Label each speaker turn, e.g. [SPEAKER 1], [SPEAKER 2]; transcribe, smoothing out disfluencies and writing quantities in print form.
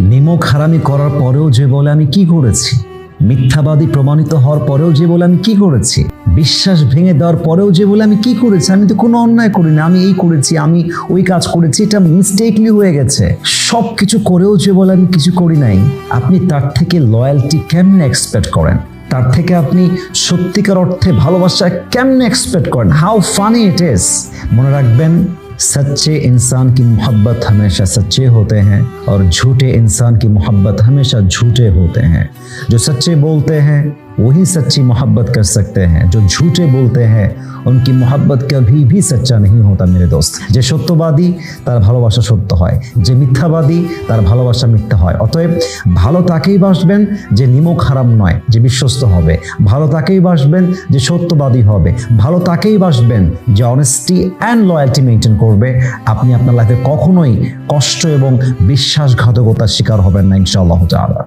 [SPEAKER 1] নিমক হারামি করার পরেও যে বলে আমি কি করেছি, মিথ্যাবাদী প্রমাণিত হওয়ার পরেও যে বলে আমি কি করেছি, বিশ্বাস ভেঙে দেওয়ার পরেও যে বলে আমি কি করেছি, আমি তো কোনো অন্যায় করিনি, আমি এই করেছি, আমি ওই কাজ করেছি, এটা মিস্টেকলি হয়ে গেছে, সব কিছু করেও যে বলে আমি কিছু করি নাই, আপনি তার থেকে লয়্যালটি কেমনে এক্সপেক্ট করেন? তার থেকে আপনি সত্যিকার অর্থে ভালোবাসা কেমনে এক্সপেক্ট করেন? How funny it is. মনে রাখবেন, सच्चे इंसान की मोहब्बत हमेशा सच्चे होते हैं और झूठे इंसान की मोहब्बत हमेशा झूठे होते हैं। जो सच्चे बोलते हैं वही सच्ची मोहब्बत कर सकते हैं, जो झूठे बोलते हैं उनकी मोहब्बत कभी भी सच्चा नहीं होता मेरे दोस्त। যে সত্যবাদী তার ভালোবাসা সত্য হয়, যে মিথ্যাবাদী তার ভালোবাসা মিথ্যা হয়। অতএব ভালো তাকেই বাসবেন যে নিমক হারাম নয়, যে বিশ্বস্ত হবে, ভালো তাকেই বাসবেন যে সত্যবাদী হবে, ভালো তাকেই বাসবেন যে অনেস্টি অ্যান্ড লয়্যালটি মেনটেন করবে। আপনি আপনার লাইফে কখনোই কষ্ট এবং বিশ্বাসঘাতকতার শিকার হবেন না ইনশাআল্লাহ তাআলা।